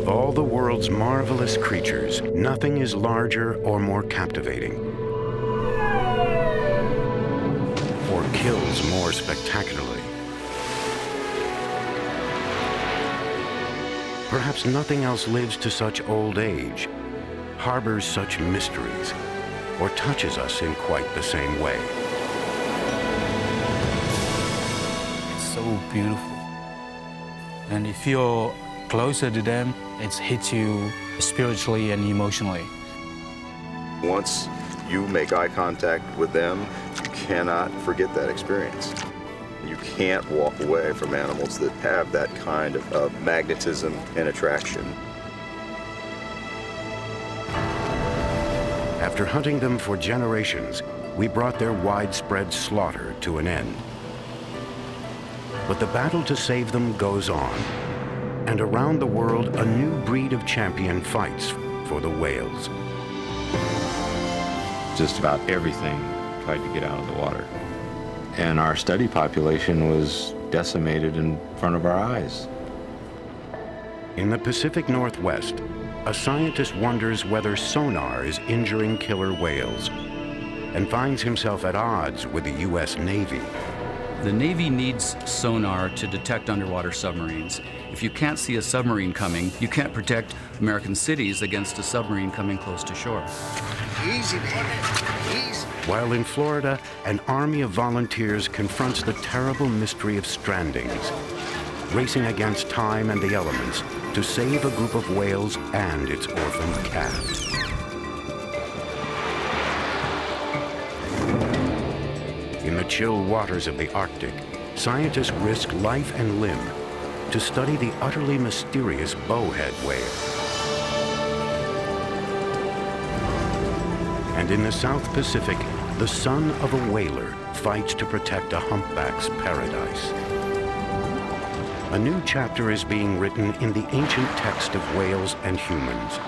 Of all the world's marvelous creatures, nothing is larger or more captivating, or kills more spectacularly. Perhaps nothing else lives to such old age, harbors such mysteries, or touches us in quite the same way. It's so beautiful. And if you're closer to them, it hits you spiritually and emotionally. Once you make eye contact with them, you cannot forget that experience. You can't walk away from animals that have that kind of magnetism and attraction. After hunting them for generations, we brought their widespread slaughter to an end. But the battle to save them goes on, and around the world, a new breed of champion fights for the whales. Just about everything tried to get out of the water. And our study population was decimated in front of our eyes. In the Pacific Northwest, a scientist wonders whether sonar is injuring killer whales and finds himself at odds with the U.S. Navy. The Navy needs sonar to detect underwater submarines. If you can't see a submarine coming, you can't protect American cities against a submarine coming close to shore. Easy, buddy. Easy. While in Florida, an army of volunteers confronts the terrible mystery of strandings, racing against time and the elements to save a group of whales and its orphaned calf. In the chill waters of the Arctic, scientists risk life and limb to study the utterly mysterious bowhead whale. And in the South Pacific, the son of a whaler fights to protect a humpback's paradise. A new chapter is being written in the ancient text of whales and humans,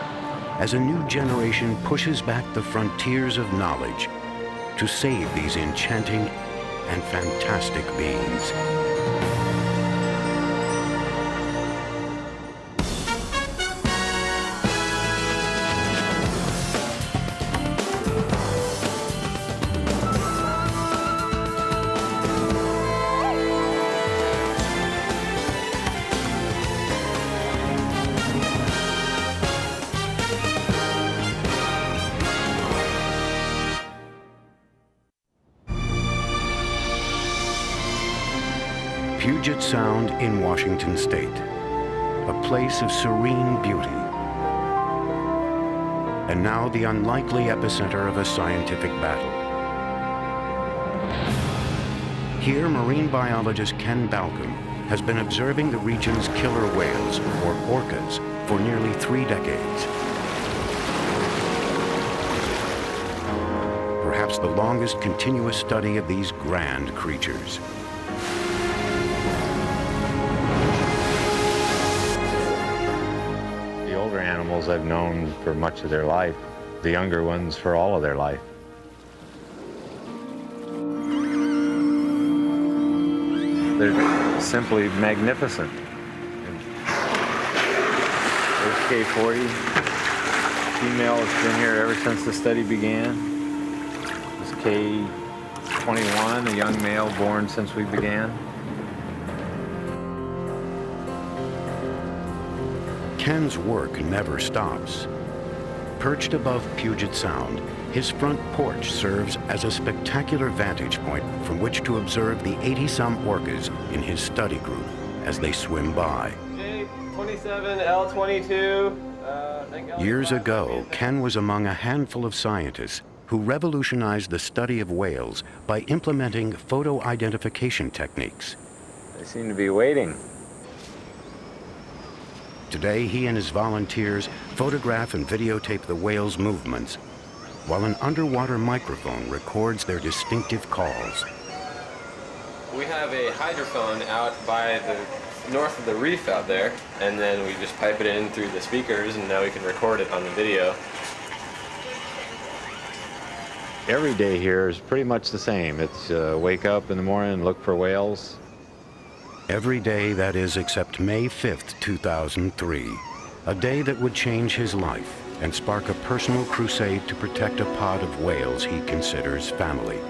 as a new generation pushes back the frontiers of knowledge to save these enchanting and fantastic beings. Puget Sound in Washington State, a place of serene beauty, and now the unlikely epicenter of a scientific battle. Here, marine biologist Ken Balcom has been observing the region's killer whales, or orcas, for nearly 3 decades. Perhaps the longest continuous study of these grand creatures. Animals I've known for much of their life, the younger ones for all of their life. They're simply magnificent. There's K40, female has been here ever since the study began. This K21, a young male born since we began. Ken's work never stops. Perched above Puget Sound, his front porch serves as a spectacular vantage point from which to observe the 80-some orcas in his study group as they swim by. J27, L22. Years ago, Ken was among a handful of scientists who revolutionized the study of whales by implementing photo identification techniques. They seem to be waiting. Today, he and his volunteers photograph and videotape the whales' movements, while an underwater microphone records their distinctive calls. We have a hydrophone out by the north of the reef out there, and then we just pipe it in through the speakers, and now we can record it on the video. Every day here is pretty much the same. It's wake up in the morning and look for whales. Every day, that is, except May 5th, 2003, A day that would change his life and spark a personal crusade to protect a pod of whales he considers family.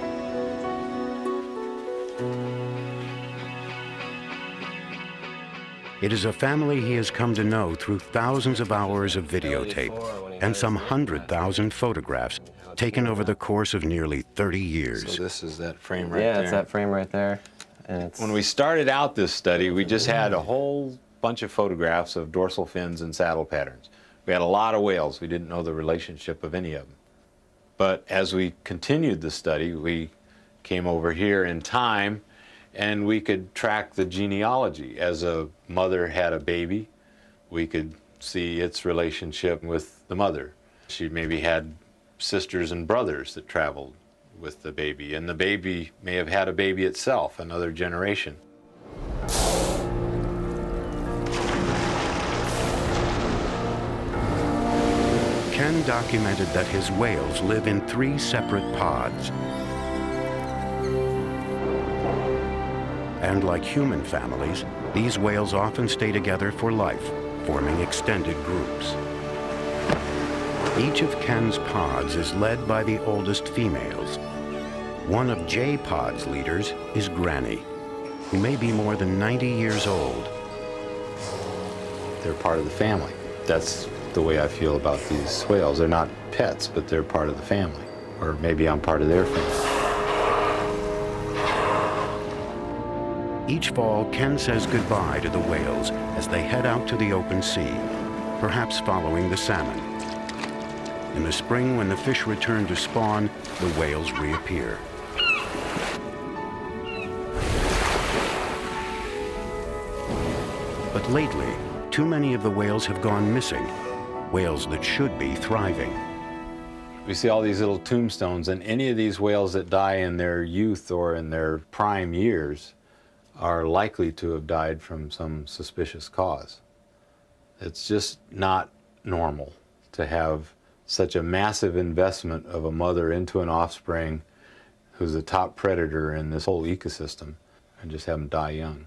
It is a family he has come to know through thousands of hours of videotape and some 100,000 photographs taken over the course of nearly 30 years. So this is that frame right there? Yeah, it's that frame right there. And it's... When we started out this study, we just had a whole bunch of photographs of dorsal fins and saddle patterns. We had a lot of whales. We didn't know the relationship of any of them. But as we continued the study, we came over here in time, and we could track the genealogy. As a mother had a baby, we could see its relationship with the mother. She maybe had sisters and brothers that traveled with the baby, and the baby may have had a baby itself, another generation. Ken documented that his whales live in 3 separate pods. And like human families, these whales often stay together for life, forming extended groups. Each of Ken's pods is led by the oldest females. One of J Pod's leaders is Granny, who may be more than 90 years old. They're part of the family. That's the way I feel about these whales. They're not pets, but they're part of the family. Or maybe I'm part of their family. Each fall, Ken says goodbye to the whales as they head out to the open sea, perhaps following the salmon. In the spring, when the fish return to spawn, the whales reappear. But lately, too many of the whales have gone missing, whales that should be thriving. We see all these little tombstones, and any of these whales that die in their youth or in their prime years are likely to have died from some suspicious cause. It's just not normal to have such a massive investment of a mother into an offspring who's a top predator in this whole ecosystem and just have them die young.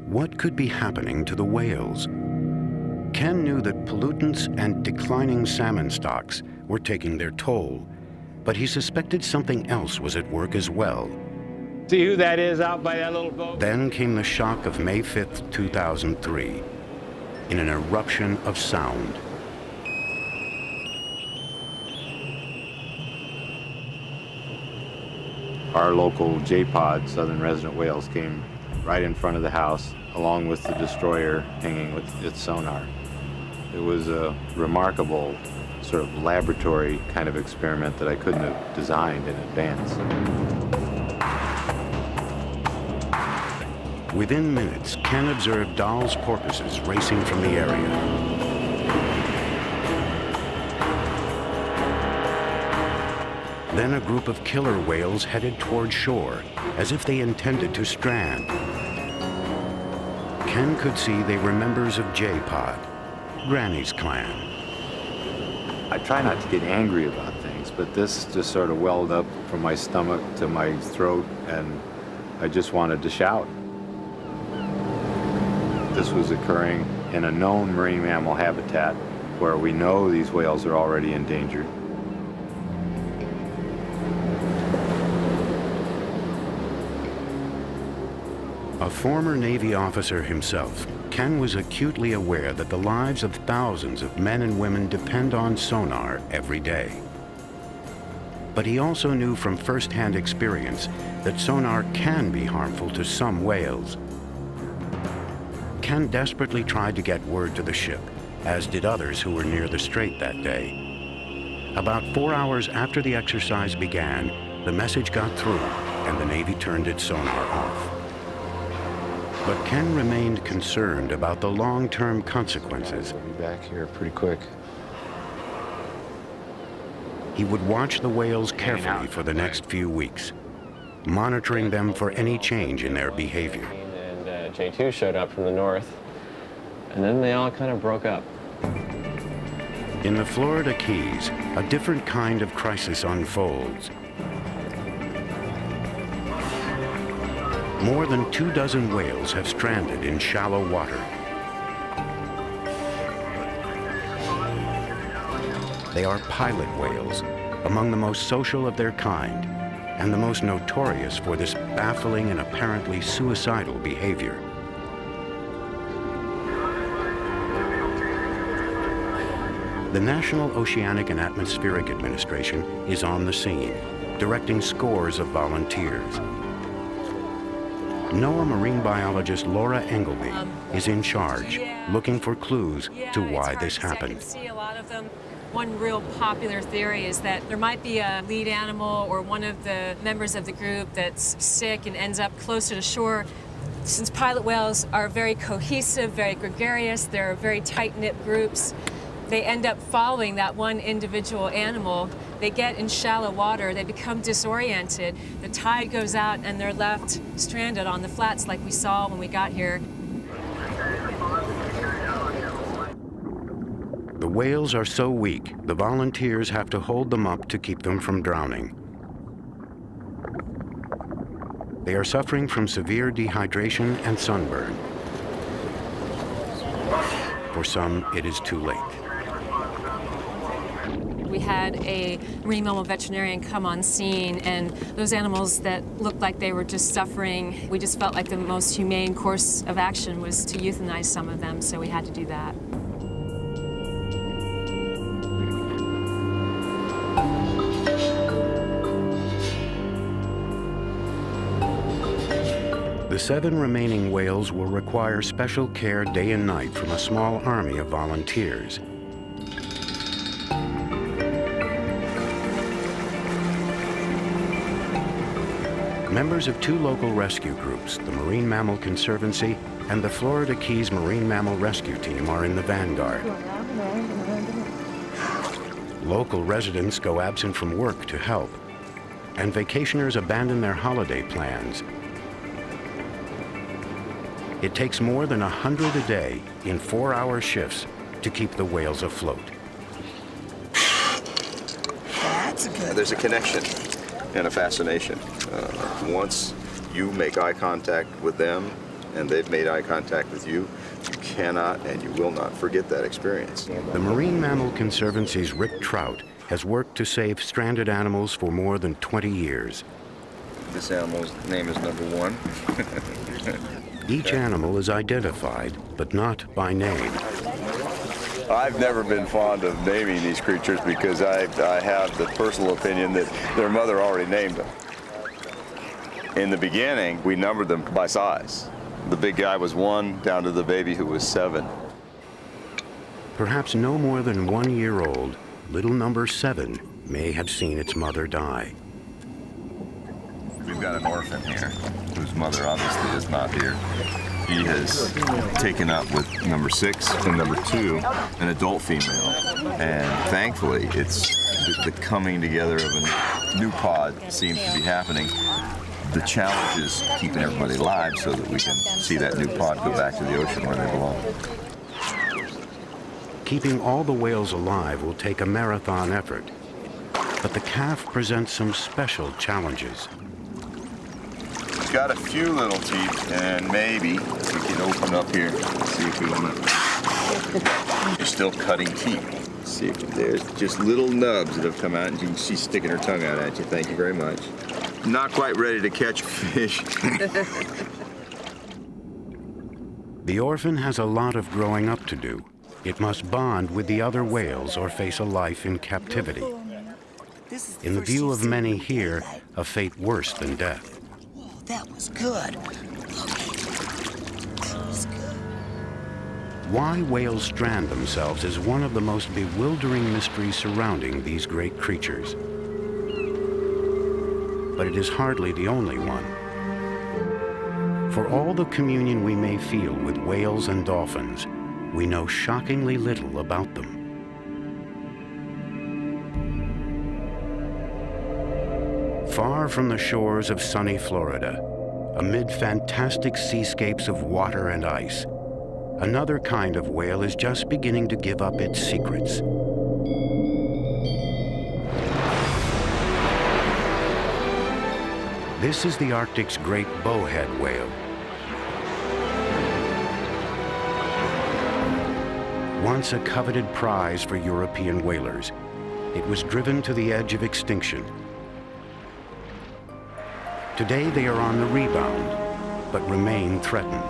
What could be happening to the whales? Ken knew that pollutants and declining salmon stocks were taking their toll, but he suspected something else was at work as well. See who that is out by that little boat? Then came the shock of May 5th, 2003, in an eruption of sound. Our local J-Pod, Southern Resident Whales, came right in front of the house, along with the destroyer hanging with its sonar. It was a remarkable sort of laboratory kind of experiment that I couldn't have designed in advance. Within minutes, Ken observed Dahl's porpoises racing from the area. Then a group of killer whales headed toward shore, as if they intended to strand. Ken could see they were members of J-Pod, Granny's clan. I try not to get angry about things, but this just sort of welled up from my stomach to my throat, and I just wanted to shout. This was occurring in a known marine mammal habitat where we know these whales are already endangered. A former Navy officer himself, Ken was acutely aware that the lives of thousands of men and women depend on sonar every day. But he also knew from first-hand experience that sonar can be harmful to some whales. Ken desperately tried to get word to the ship, as did others who were near the strait that day. About 4 hours after the exercise began, the message got through and the Navy turned its sonar off. But Ken remained concerned about the long-term consequences. I'll be back here pretty quick. He would watch the whales carefully for the next few weeks, monitoring them for any change in their behavior. And J2 showed up from the north, and then they all kind of broke up. In the Florida Keys, a different kind of crisis unfolds. More than 24 whales have stranded in shallow water. They are pilot whales, among the most social of their kind, and the most notorious for this baffling and apparently suicidal behavior. The National Oceanic and Atmospheric Administration is on the scene, directing scores of volunteers. NOAA marine biologist Laura Engelby is in charge, looking for clues to why this happened. I can see a lot of them. One real popular theory is that there might be a lead animal or one of the members of the group that's sick and ends up closer to shore. Since pilot whales are very cohesive, very gregarious, they're very tight-knit groups, they end up following that one individual animal. They get in shallow water, they become disoriented, the tide goes out and they're left stranded on the flats like we saw when we got here. The whales are so weak, the volunteers have to hold them up to keep them from drowning. They are suffering from severe dehydration and sunburn. For some, it is too late. We had a marine mammal veterinarian come on scene, and those animals that looked like they were just suffering, we just felt like the most humane course of action was to euthanize some of them, so we had to do that. The 7 remaining whales will require special care day and night from a small army of volunteers. Members of 2 local rescue groups, the Marine Mammal Conservancy and the Florida Keys Marine Mammal Rescue Team, are in the vanguard. Local residents go absent from work to help, and vacationers abandon their holiday plans. It takes more than 100 a day in 4-hour shifts to keep the whales afloat. There's a connection and a fascination. Once you make eye contact with them and they've made eye contact with you, you cannot and you will not forget that experience. The Marine Mammal Conservancy's Rick Trout has worked to save stranded animals for more than 20 years. This animal's name is number 1. Each animal is identified, but not by name. I've never been fond of naming these creatures because I have the personal opinion that their mother already named them. In the beginning, we numbered them by size. The big guy was 1, down to the baby who was 7. Perhaps no more than 1 year old, little number 7 may have seen its mother die. We've got an orphan here, whose mother obviously is not here. He has taken up with number 6 and number 2, an adult female. And thankfully, it's the coming together of a new pod seems to be happening. The challenge is keeping everybody alive so that we can see that new pod go back to the ocean where they belong. Keeping all the whales alive will take a marathon effort, but the calf presents some special challenges. It's got a few little teeth, and maybe if we can open up here, see if we want to. You're still cutting teeth. See if there's just little nubs that have come out, and she's sticking her tongue out at you. Thank you very much. Not quite ready to catch fish. The orphan has a lot of growing up to do. It must bond with the other whales or face a life in captivity. In the view of many here, a fate worse than death. That was good. Why whales strand themselves is one of the most bewildering mysteries surrounding these great creatures. But it is hardly the only one. For all the communion we may feel with whales and dolphins, we know shockingly little about them. Far from the shores of sunny Florida, amid fantastic seascapes of water and ice, another kind of whale is just beginning to give up its secrets. This is the Arctic's great bowhead whale. Once a coveted prize for European whalers, it was driven to the edge of extinction. Today they are on the rebound, but remain threatened.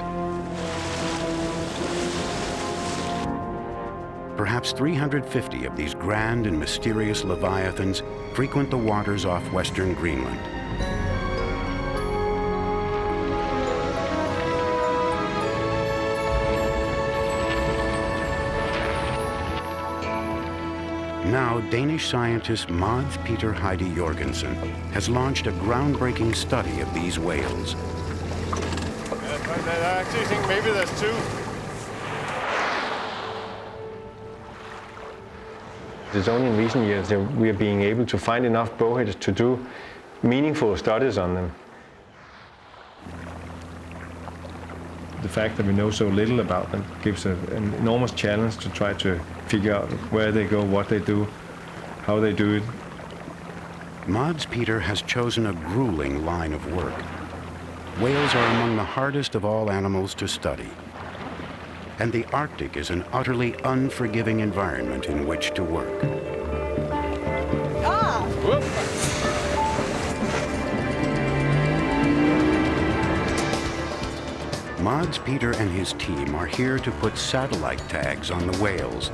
Perhaps 350 of these grand and mysterious leviathans frequent the waters off western Greenland. Now, Danish scientist Mads Peter Heide Jorgensen has launched a groundbreaking study of these whales. I actually think maybe there's two. It's only in recent years that we are being able to find enough bowheads to do meaningful studies on them. The fact that we know so little about them gives an enormous challenge to try to figure out where they go, what they do, how they do it. Mads Peter has chosen a grueling line of work. Whales are among the hardest of all animals to study. And the Arctic is an utterly unforgiving environment in which to work. Mads Peter and his team are here to put satellite tags on the whales.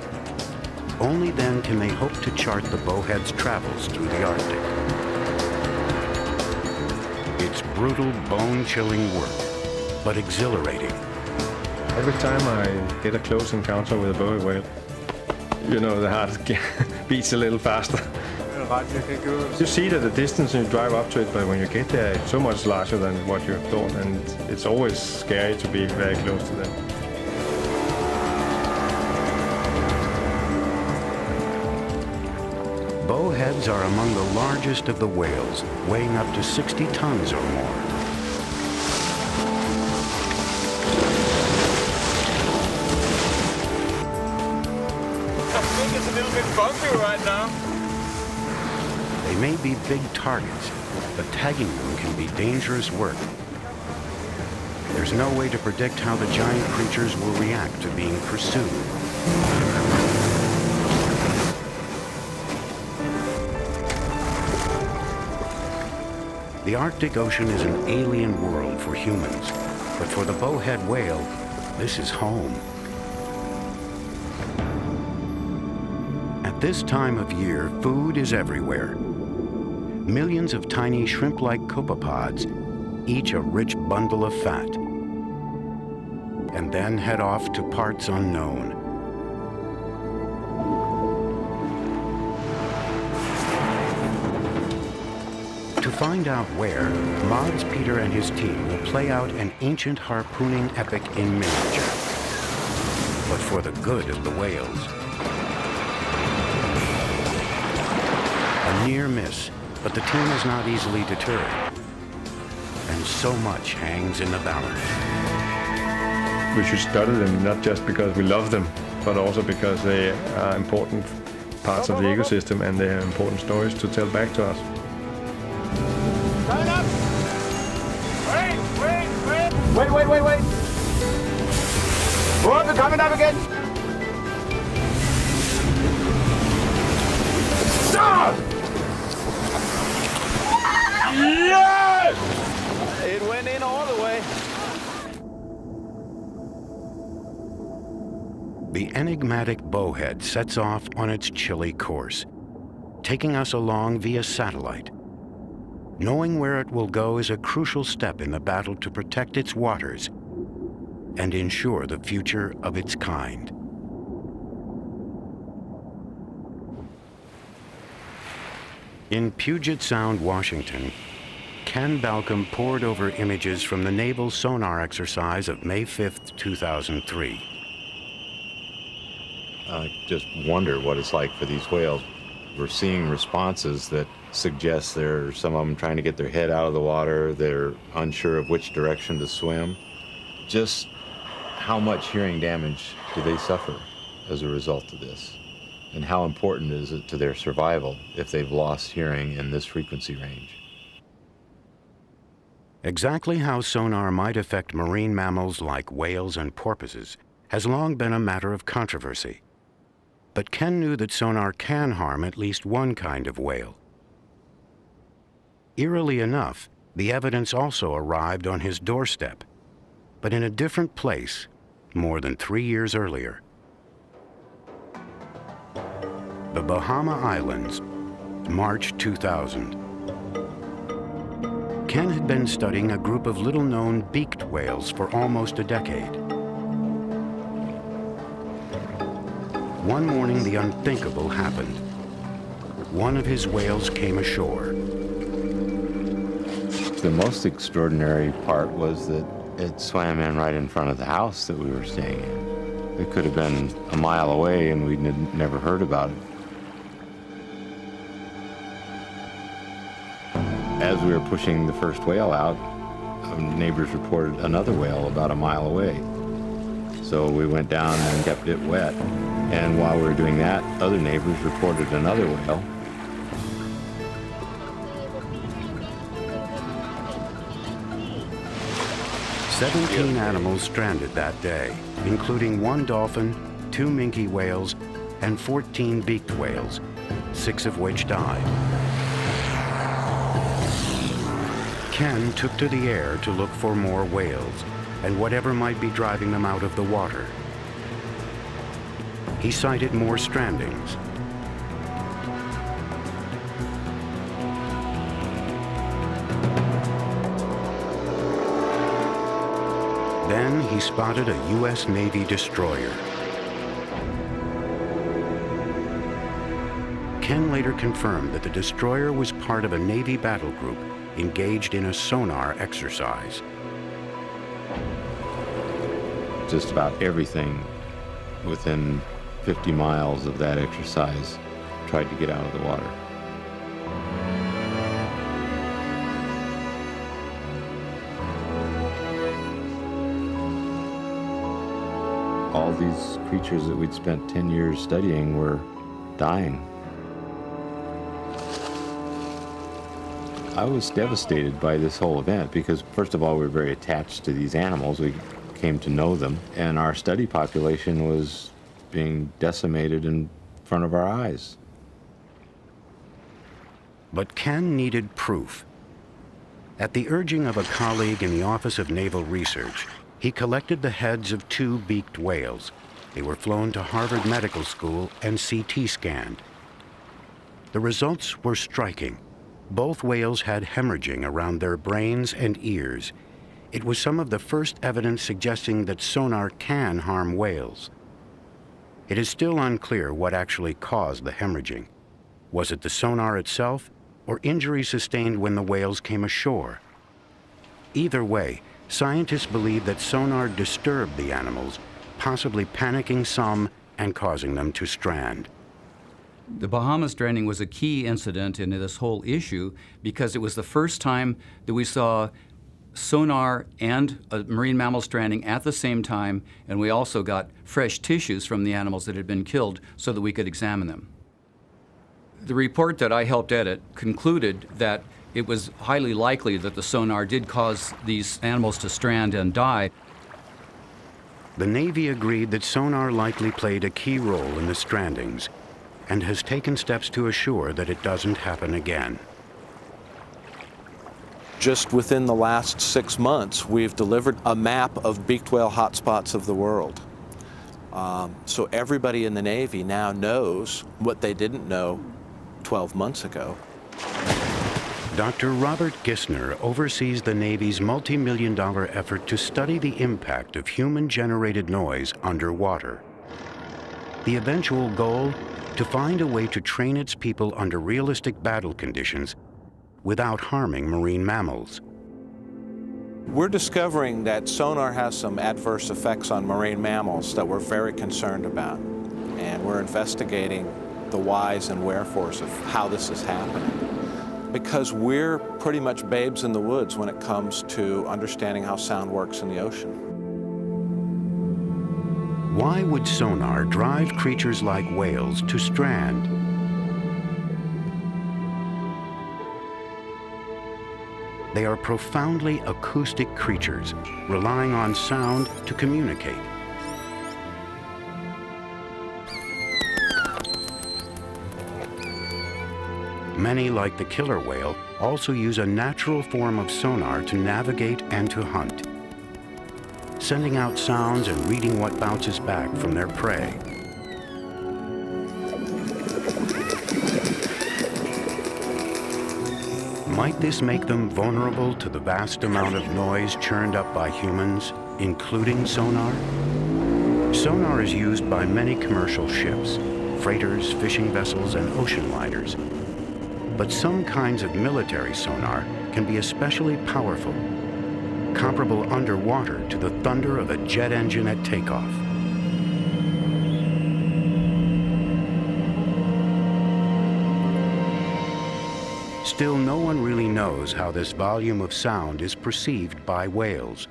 Only then can they hope to chart the bowhead's travels through the Arctic. It's brutal, bone-chilling work, but exhilarating. Every time I get a close encounter with a bowhead whale, you know, the heart beats a little faster. You see it at a distance and you drive up to it, but when you get there, it's so much larger than what you thought, and it's always scary to be very close to them. Bowheads are among the largest of the whales, weighing up to 60 tons or more. I think it's a little bit bumpy right now. They may be big targets, but tagging them can be dangerous work. There's no way to predict how the giant creatures will react to being pursued. The Arctic Ocean is an alien world for humans, but for the bowhead whale, this is home. At this time of year, food is everywhere. Millions of tiny shrimp-like copepods, each a rich bundle of fat, and then head off to parts unknown. To find out where, Mads Peter and his team will play out an ancient harpooning epic in miniature, but for the good of the whales. A near miss, but the team is not easily deterred. And so much hangs in the balance. We should study them not just because we love them, but also because they are important parts of the ecosystem and they have important stories to tell back to us. Turn up! Wait! Go up, they're coming up again! Stop! Yes! It went in all the way. The enigmatic bowhead sets off on its chilly course, taking us along via satellite. Knowing where it will go is a crucial step in the battle to protect its waters and ensure the future of its kind. In Puget Sound, Washington, Ken Balcom pored over images from the naval sonar exercise of May 5th, 2003. I just wonder what it's like for these whales. We're seeing responses that suggest there's some of them trying to get their head out of the water. They're unsure of which direction to swim. Just how much hearing damage do they suffer as a result of this? And how important is it to their survival if they've lost hearing in this frequency range? Exactly how sonar might affect marine mammals like whales and porpoises has long been a matter of controversy. But Ken knew that sonar can harm at least one kind of whale. Eerily enough, the evidence also arrived on his doorstep, but in a different place more than 3 years earlier. The Bahama Islands, March 2000. Ken had been studying a group of little-known beaked whales for almost a decade. One morning, the unthinkable happened. One of his whales came ashore. The most extraordinary part was that it swam in right in front of the house that we were staying in. It could have been a mile away and we'd never heard about it. As we were pushing the first whale out, neighbors reported another whale about a mile away. So we went down and kept it wet. And while we were doing that, other neighbors reported another whale. "17 animals stranded that day, including 1 dolphin, 2 minke whales, and 14 beaked whales, 6 of which died. Ken took to the air to look for more whales and whatever might be driving them out of the water. He sighted more strandings. Then he spotted a U.S. Navy destroyer. Ken later confirmed that the destroyer was part of a Navy battle group engaged in a sonar exercise. Just about everything within 50 miles of that exercise tried to get out of the water. All these creatures that we'd spent 10 years studying were dying. I was devastated by this whole event because, first of all, we were very attached to these animals. We came to know them, and our study population was being decimated in front of our eyes. But Ken needed proof. At the urging of a colleague in the Office of Naval Research, he collected the heads of 2 beaked whales. They were flown to Harvard Medical School and CT scanned. The results were striking. Both whales had hemorrhaging around their brains and ears. It was some of the first evidence suggesting that sonar can harm whales. It is still unclear what actually caused the hemorrhaging. Was it the sonar itself, or injuries sustained when the whales came ashore? Either way, scientists believe that sonar disturbed the animals, possibly panicking some and causing them to strand. The Bahama stranding was a key incident in this whole issue because it was the first time that we saw sonar and a marine mammal stranding at the same time, and we also got fresh tissues from the animals that had been killed so that we could examine them. The report that I helped edit concluded that it was highly likely that the sonar did cause these animals to strand and die. The Navy agreed that sonar likely played a key role in the strandings and has taken steps to assure that it doesn't happen again. Just within the last 6 months, we've delivered a map of beaked whale hotspots of the world. So everybody in the Navy now knows what they didn't know 12 months ago. Dr. Robert Gissner oversees the Navy's multi-million-dollar effort to study the impact of human-generated noise underwater. The eventual goal? To find a way to train its people under realistic battle conditions without harming marine mammals. We're discovering that sonar has some adverse effects on marine mammals that we're very concerned about. And we're investigating the whys and wherefores of how this is happening. Because we're pretty much babes in the woods when it comes to understanding how sound works in the ocean. Why would sonar drive creatures like whales to strand? They are profoundly acoustic creatures, relying on sound to communicate. Many, like the killer whale, also use a natural form of sonar to navigate and to hunt, sending out sounds and reading what bounces back from their prey. Might this make them vulnerable to the vast amount of noise churned up by humans, including sonar? Sonar is used by many commercial ships, freighters, fishing vessels, and ocean liners. But some kinds of military sonar can be especially powerful, comparable underwater to the thunder of a jet engine at takeoff. Still, no one really knows how this volume of sound is perceived by whales.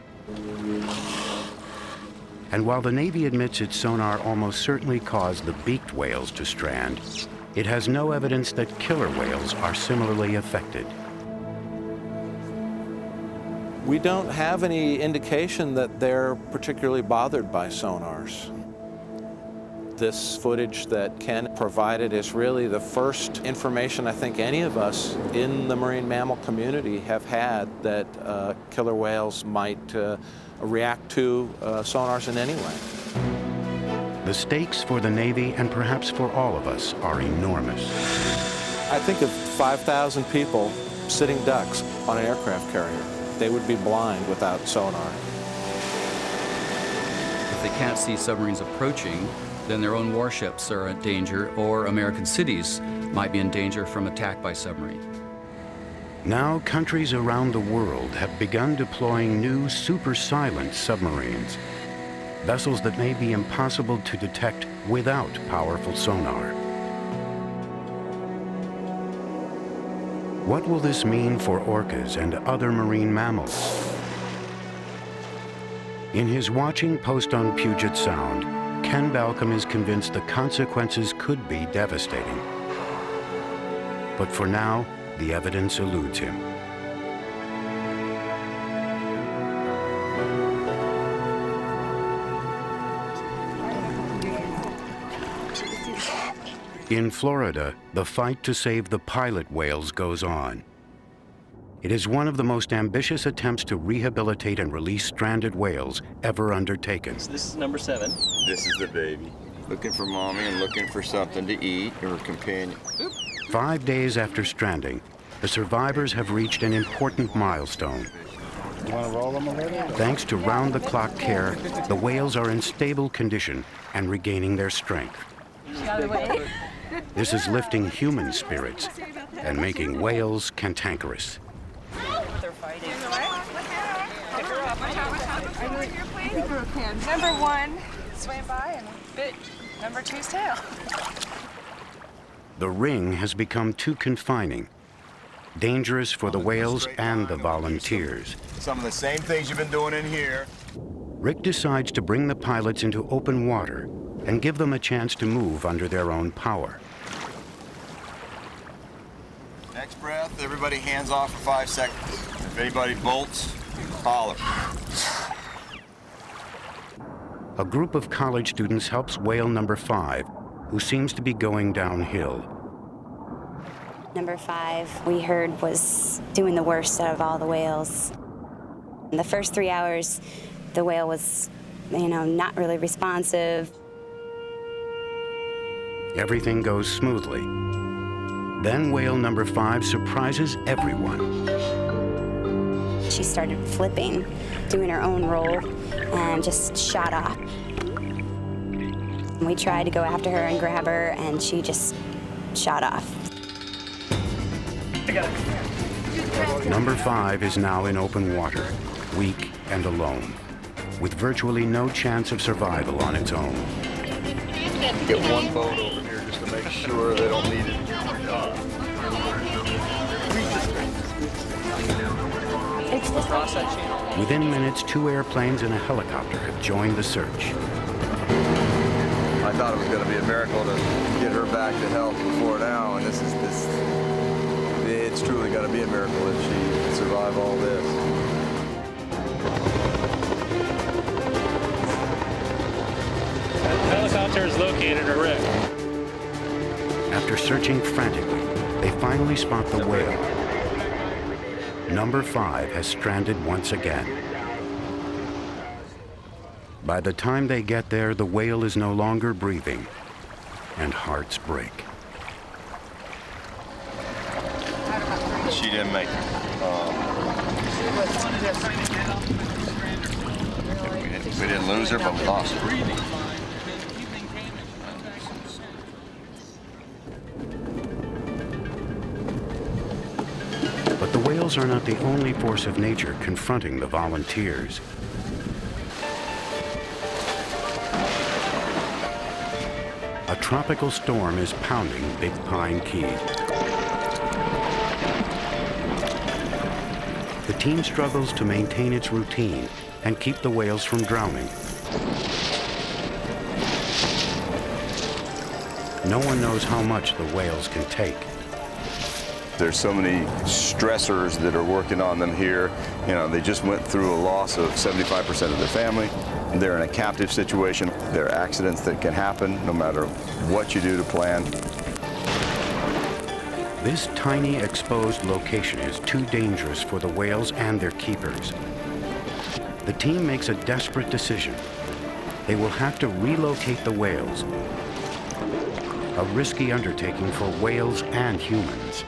And while the Navy admits its sonar almost certainly caused the beaked whales to strand, it has no evidence that killer whales are similarly affected. We don't have any indication that they're particularly bothered by sonars. This footage that Ken provided is really the first information I think any of us in the marine mammal community have had that killer whales might react to sonars in any way. The stakes for the Navy, and perhaps for all of us, are enormous. I think of 5,000 people sitting ducks on an aircraft carrier. They would be blind without sonar. If they can't see submarines approaching, then their own warships are in danger, or American cities might be in danger from attack by submarine. Now, countries around the world have begun deploying new super-silent submarines, vessels that may be impossible to detect without powerful sonar. What will this mean for orcas and other marine mammals? In his Watching post on Puget Sound, Ken Balcombe is convinced the consequences could be devastating. But for now, the evidence eludes him. In Florida, the fight to save the pilot whales goes on. It is one of the most ambitious attempts to rehabilitate and release stranded whales ever undertaken. So this is number 7. This is the baby, looking for mommy and looking for something to eat, or companion. 5 days after stranding, the survivors have reached an important milestone. You want to roll them already? Thanks to round-the-clock care, the whales are in stable condition and regaining their strength. This is lifting human spirits and making whales cantankerous. They're fighting. Pick her up. Number 1 swam by and bit number 2's tail. The ring has become too confining, dangerous for the whales and the volunteers. Some of the same things you've been doing in here. Rick decides to bring the pilots into open water and give them a chance to move under their own power. Next breath, everybody hands off for 5 seconds. If anybody bolts, holler. A group of college students helps whale number 5, who seems to be going downhill. Number 5, we heard, was doing the worst out of all the whales. In the first 3 hours, the whale was, not really responsive. Everything goes smoothly. Then whale number 5 surprises everyone. She started flipping, doing her own roll, and just shot off. We tried to go after her and grab her, and she just shot off. Number 5 is now in open water, weak and alone, with virtually no chance of survival on its own. Get one boat over here just to make sure they don't need it. Within minutes, 2 airplanes and a helicopter have joined the search. I thought it was going to be a miracle to get her back to health before now, and it's truly going to be a miracle if she can survive all this. The helicopter is located at Rick. After searching frantically, they finally spot the whale. Number 5 has stranded once again. By the time they get there, the whale is no longer breathing, and hearts break. She didn't make it. We didn't lose her, but we lost her. But the whales are not the only force of nature confronting the volunteers. A tropical storm is pounding Big Pine Key. The team struggles to maintain its routine and keep the whales from drowning. No one knows how much the whales can take. There's so many stressors that are working on them here. You know, they just went through a loss of 75% of their family. They're in a captive situation. There are accidents that can happen no matter what you do to plan. This tiny exposed location is too dangerous for the whales and their keepers. The team makes a desperate decision. They will have to relocate the whales. A risky undertaking for whales and humans.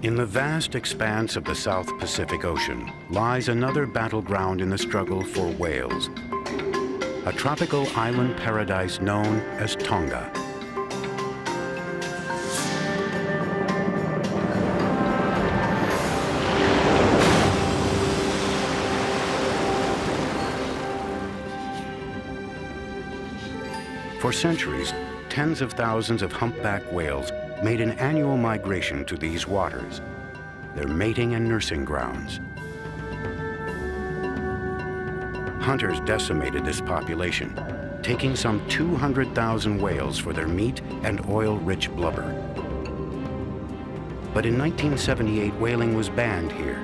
In the vast expanse of the South Pacific Ocean lies another battleground in the struggle for whales. A tropical island paradise known as Tonga. For centuries, tens of thousands of humpback whales made an annual migration to these waters, their mating and nursing grounds. Hunters decimated this population, taking some 200,000 whales for their meat and oil-rich blubber. But in 1978, whaling was banned here,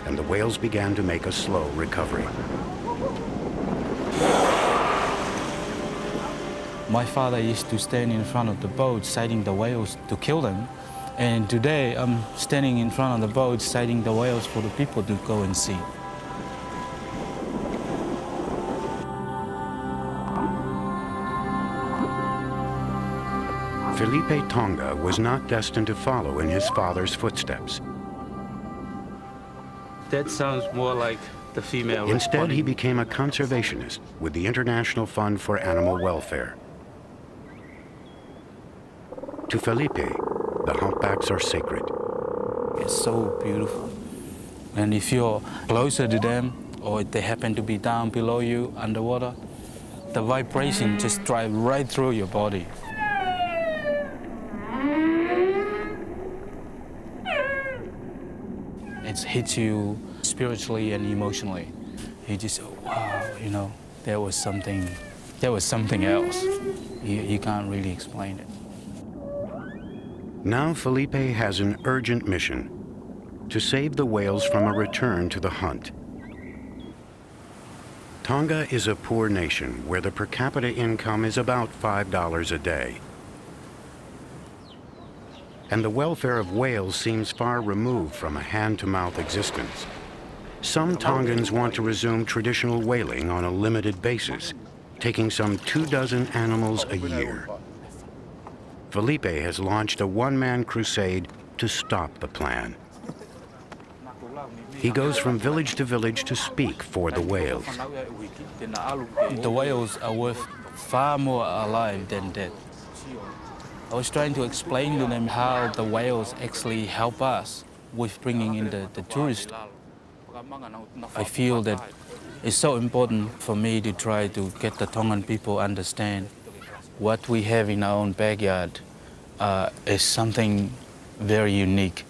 and the whales began to make a slow recovery. My father used to stand in front of the boat sighting the whales to kill them. And today I'm standing in front of the boat sighting the whales for the people to go and see. Felipe Tonga was not destined to follow in his father's footsteps. That sounds more like the female. Instead, he became a conservationist with the International Fund for Animal Welfare. To Felipe, the humpbacks are sacred. It's so beautiful. And if you're closer to them, or if they happen to be down below you underwater, the vibration just drives right through your body. It hits you spiritually and emotionally. You just, wow, you know, there was something else. You can't really explain it. Now Felipe has an urgent mission: to save the whales from a return to the hunt. Tonga is a poor nation where the per capita income is about $5 a day. And the welfare of whales seems far removed from a hand-to-mouth existence. Some Tongans want to resume traditional whaling on a limited basis, taking some 24 animals a year. Felipe has launched a one-man crusade to stop the plan. He goes from village to village to speak for the whales. The whales are worth far more alive than dead. I was trying to explain to them how the whales actually help us with bringing in the tourists. I feel that it's so important for me to try to get the Tongan people understand what we have in our own backyard is something very unique.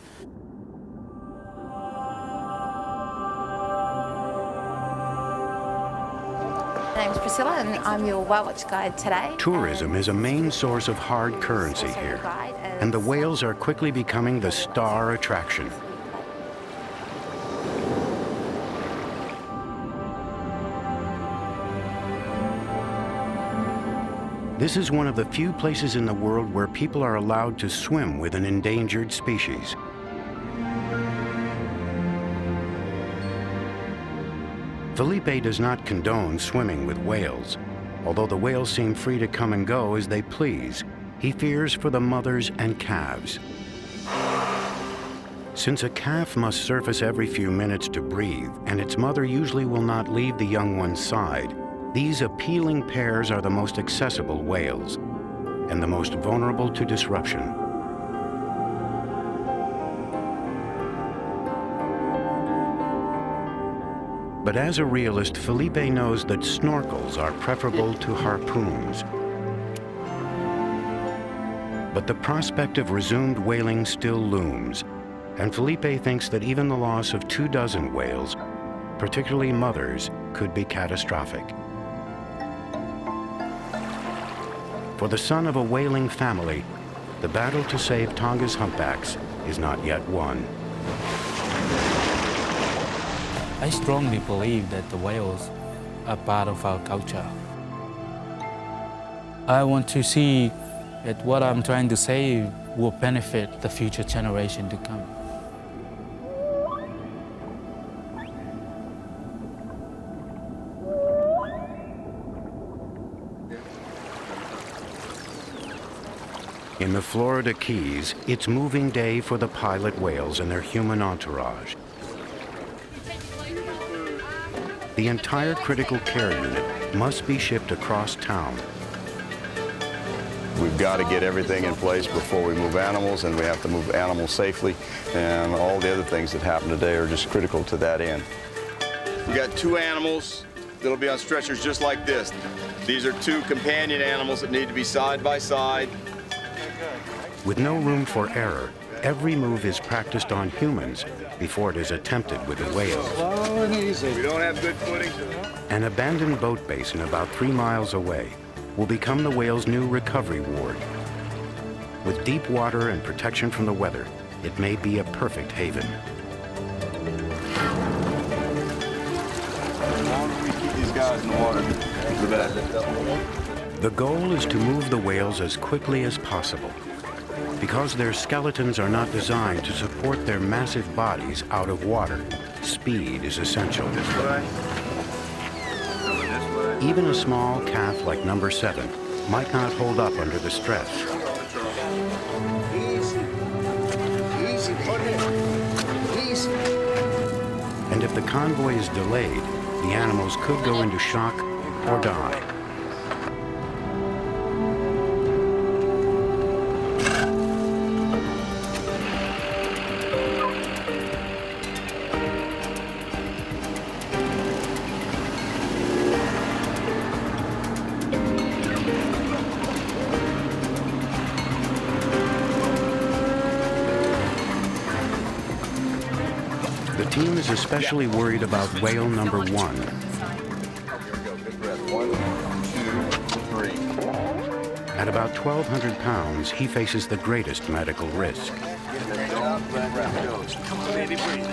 My name's Priscilla and I'm your Whale Watch guide today. Tourism is a main source of hard currency here, and the whales are quickly becoming the star attraction. This is one of the few places in the world where people are allowed to swim with an endangered species. Felipe does not condone swimming with whales. Although the whales seem free to come and go as they please, he fears for the mothers and calves. Since a calf must surface every few minutes to breathe, and its mother usually will not leave the young one's side, these appealing pairs are the most accessible whales and the most vulnerable to disruption. But as a realist, Felipe knows that snorkels are preferable to harpoons. But the prospect of resumed whaling still looms, and Felipe thinks that even the loss of 24 whales, particularly mothers, could be catastrophic. For the son of a whaling family, the battle to save Tonga's humpbacks is not yet won. I strongly believe that the whales are part of our culture. I want to see that what I'm trying to save will benefit the future generation to come. In the Florida Keys, it's moving day for the pilot whales and their human entourage. The entire critical care unit must be shipped across town. We've got to get everything in place before we move animals, and we have to move animals safely, and all the other things that happen today are just critical to that end. We got 2 animals that'll be on stretchers just like this. These are 2 companion animals that need to be side by side. With no room for error, every move is practiced on humans before it is attempted with the whales. Slow and easy. We don't have good footing. An abandoned boat basin about 3 miles away will become the whale's new recovery ward. With deep water and protection from the weather, it may be a perfect haven. The longer we keep these guys in the water, the better. The goal is to move the whales as quickly as possible. Because their skeletons are not designed to support their massive bodies out of water, speed is essential. This way. Even a small calf like number 7 might not hold up under the stress. Easy. Easy, put it. Easy. And if the convoy is delayed, the animals could go into shock or die. The team is especially worried about whale number 1. 1, 2, 3. At about 1,200 pounds, he faces the greatest medical risk. Come on, baby, breathe.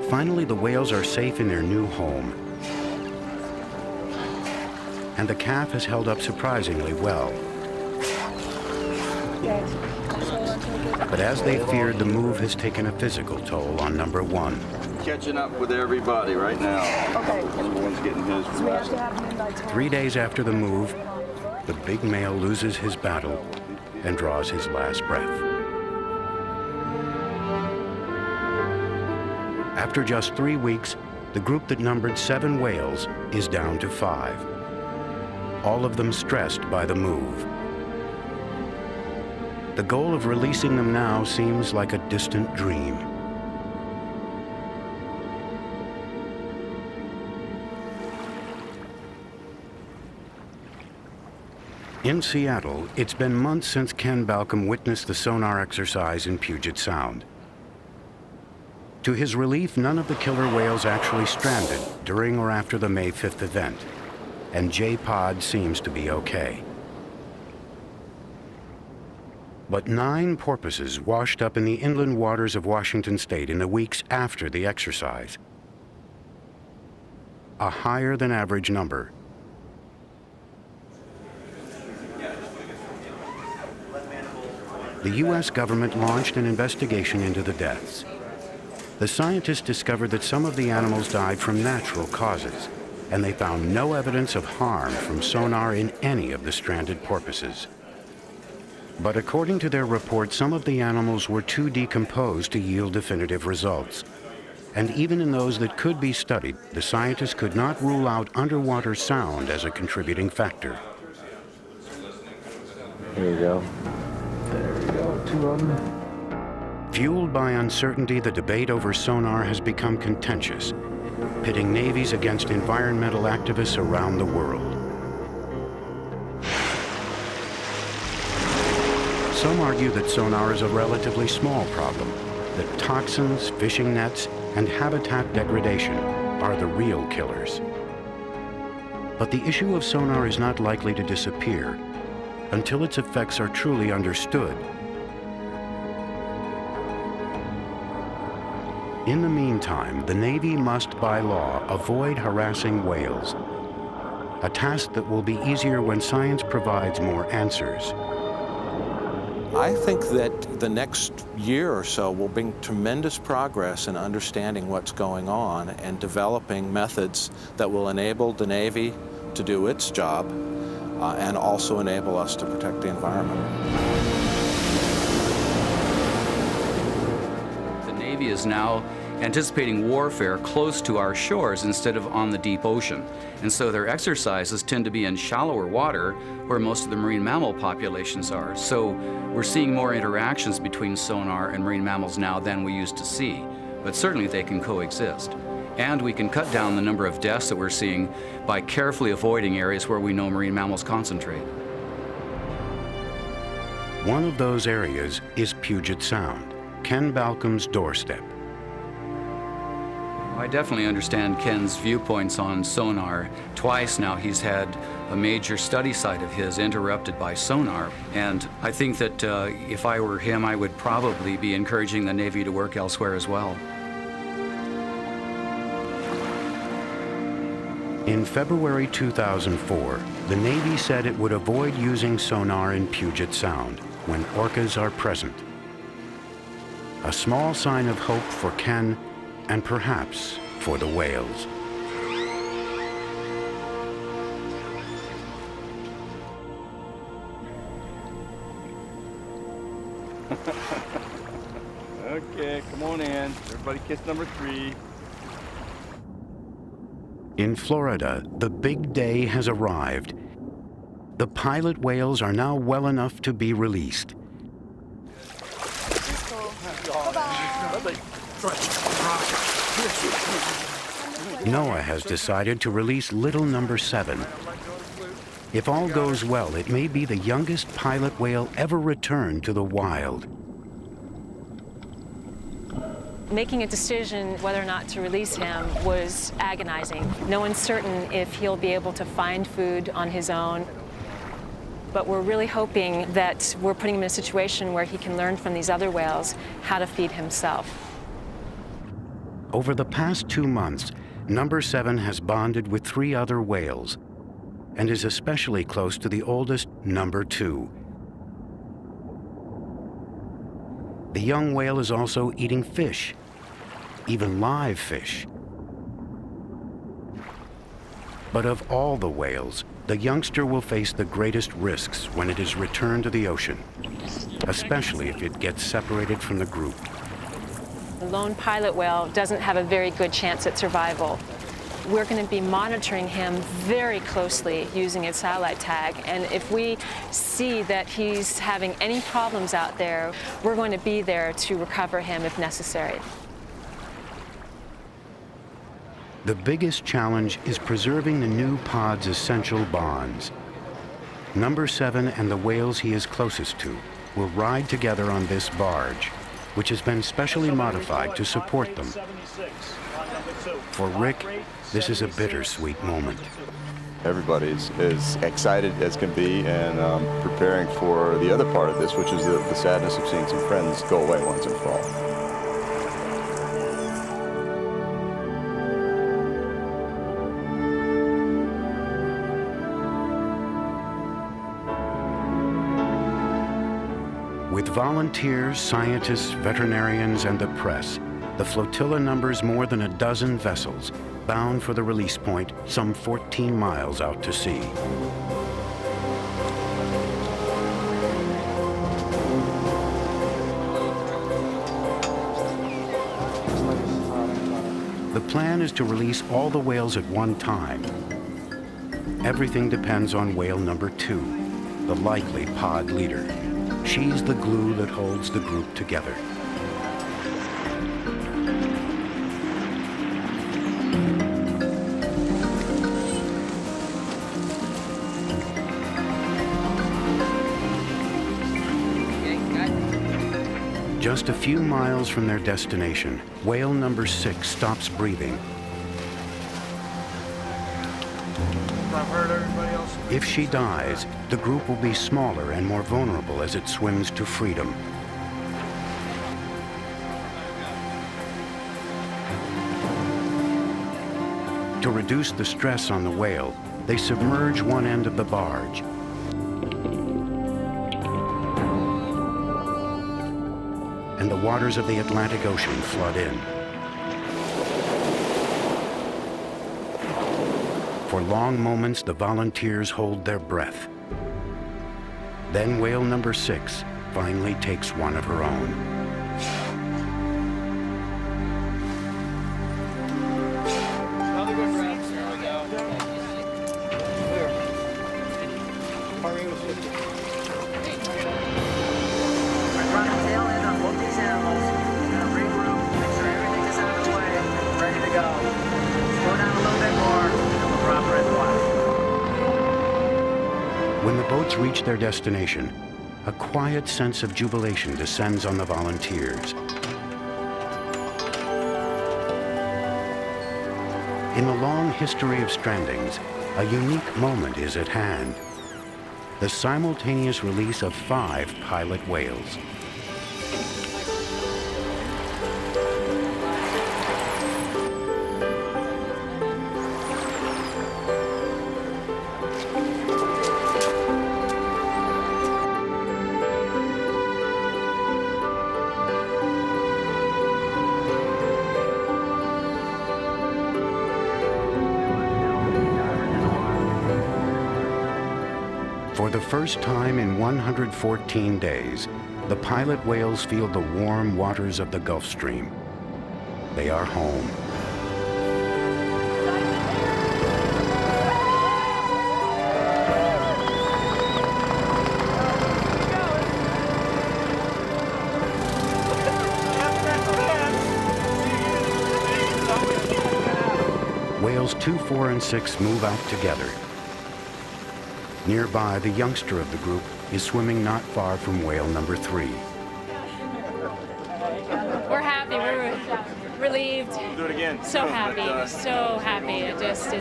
Finally, the whales are safe in their new home. And the calf has held up surprisingly well. But as they feared, the move has taken a physical toll on number 1. Catching up with everybody right now. Okay. Number 1's getting his. So we have to have him in by 12. 3 days after the move, the big male loses his battle and draws his last breath. After just 3 weeks, the group that numbered 7 whales is down to 5. All of them stressed by the move. The goal of releasing them now seems like a distant dream. In Seattle, it's been months since Ken Balcom witnessed the sonar exercise in Puget Sound. To his relief, none of the killer whales actually stranded during or after the May 5th event, and J-Pod seems to be okay. But 9 porpoises washed up in the inland waters of Washington state in the weeks after the exercise. A higher than average number. The U.S. government launched an investigation into the deaths. The scientists discovered that some of the animals died from natural causes, and they found no evidence of harm from sonar in any of the stranded porpoises. But according to their report, some of the animals were too decomposed to yield definitive results. And even in those that could be studied, the scientists could not rule out underwater sound as a contributing factor. Here you go. There you go, 2 of them. Fueled by uncertainty, the debate over sonar has become contentious, pitting navies against environmental activists around the world. Some argue that sonar is a relatively small problem, that toxins, fishing nets, and habitat degradation are the real killers. But the issue of sonar is not likely to disappear until its effects are truly understood. In the meantime, the Navy must, by law, avoid harassing whales, a task that will be easier when science provides more answers. I think that the next year or so will bring tremendous progress in understanding what's going on and developing methods that will enable the Navy to do its job and also enable us to protect the environment. The Navy is now anticipating warfare close to our shores instead of on the deep ocean. And so their exercises tend to be in shallower water where most of the marine mammal populations are. So we're seeing more interactions between sonar and marine mammals now than we used to see. But certainly they can coexist. And we can cut down the number of deaths that we're seeing by carefully avoiding areas where we know marine mammals concentrate. One of those areas is Puget Sound, Ken Balcomb's doorstep. I definitely understand Ken's viewpoints on sonar. Twice now he's had a major study site of his interrupted by sonar. And I think that if I were him, I would probably be encouraging the Navy to work elsewhere as well. In February 2004, the Navy said it would avoid using sonar in Puget Sound when orcas are present. A small sign of hope for Ken and perhaps for the whales. Okay, come on in. Everybody kiss number 3. In Florida, the big day has arrived. The pilot whales are now well enough to be released. NOAA has decided to release little number 7. If all goes well, it may be the youngest pilot whale ever returned to the wild. Making a decision whether or not to release him was agonizing. No one's certain if he'll be able to find food on his own. But we're really hoping that we're putting him in a situation where he can learn from these other whales how to feed himself. Over the past 2 months, number 7 has bonded with 3 other whales and is especially close to the oldest, number 2. The young whale is also eating fish, even live fish. But of all the whales, the youngster will face the greatest risks when it is returned to the ocean, especially if it gets separated from the group. The lone pilot whale doesn't have a very good chance at survival. We're going to be monitoring him very closely using its satellite tag, and if we see that he's having any problems out there, we're going to be there to recover him if necessary. The biggest challenge is preserving the new pod's essential bonds. Number 7 and the whales he is closest to will ride together on this barge, which has been specially modified to support them. For Rick, this is a bittersweet moment. Everybody's as excited as can be and preparing for the other part of this, which is the sadness of seeing some friends go away once and for all. With volunteers, scientists, veterinarians, and the press, the flotilla numbers more than a dozen vessels, bound for the release point some 14 miles out to sea. The plan is to release all the whales at one time. Everything depends on whale number 2, the likely pod leader. She's the glue that holds the group together. Just a few miles from their destination, whale number 6 stops breathing. If she dies, the group will be smaller and more vulnerable as it swims to freedom. To reduce the stress on the whale, they submerge one end of the barge. And the waters of the Atlantic Ocean flood in. For long moments, the volunteers hold their breath. Then whale number 6 finally takes one of her own. When the boats reach their destination, a quiet sense of jubilation descends on the volunteers. In the long history of strandings, a unique moment is at hand. The simultaneous release of 5 pilot whales. For the first time in 114 days, the pilot whales feel the warm waters of the Gulf Stream. They are home. Whales 2, 4, and 6 move out together. Nearby, the youngster of the group is swimming not far from whale number 3. We're happy. We're relieved. Do it again. So happy. So happy. It's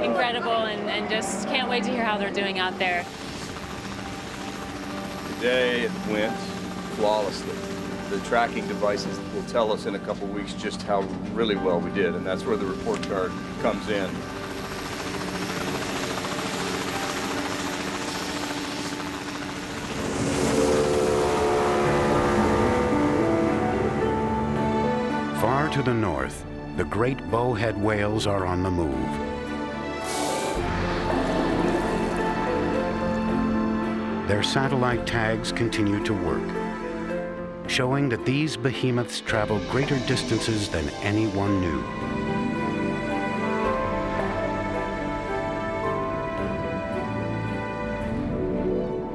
incredible, and just can't wait to hear how they're doing out there. Today it went flawlessly. The tracking devices will tell us in a couple weeks just how really well we did, and that's where the report card comes in. Far to the north, the great bowhead whales are on the move. Their satellite tags continue to work, showing that these behemoths travel greater distances than anyone knew.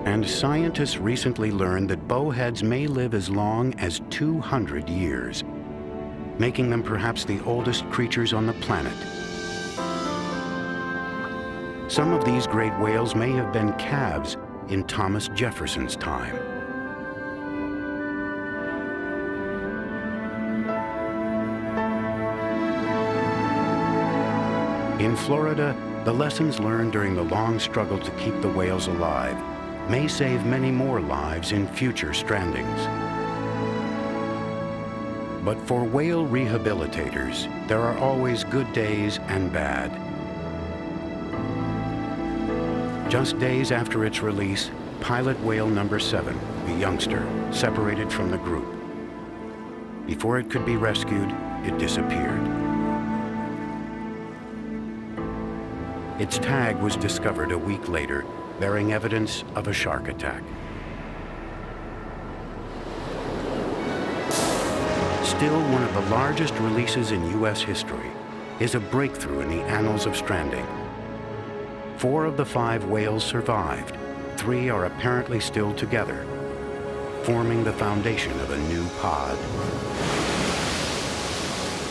And scientists recently learned that bowheads may live as long as 200 years, making them perhaps the oldest creatures on the planet. Some of these great whales may have been calves in Thomas Jefferson's time. In Florida, The lessons learned during the long struggle to keep the whales alive may save many more lives in future strandings. But for whale rehabilitators, there are always good days and bad. Just days after its release, pilot whale number 7, the youngster, separated from the group. Before it could be rescued, it disappeared. Its tag was discovered a week later, bearing evidence of a shark attack. Still, one of the largest releases in U.S. history is a breakthrough in the annals of stranding. 4 of the 5 whales survived. 3 are apparently still together, forming the foundation of a new pod.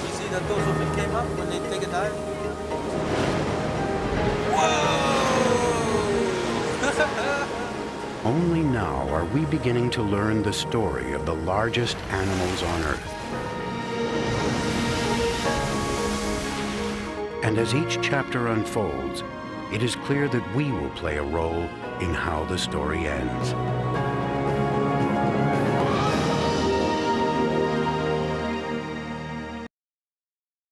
You see that those who came up when they take a dive? Whoa! Only now are we beginning to learn the story of the largest animals on Earth. And as each chapter unfolds, it is clear that we will play a role in how the story ends.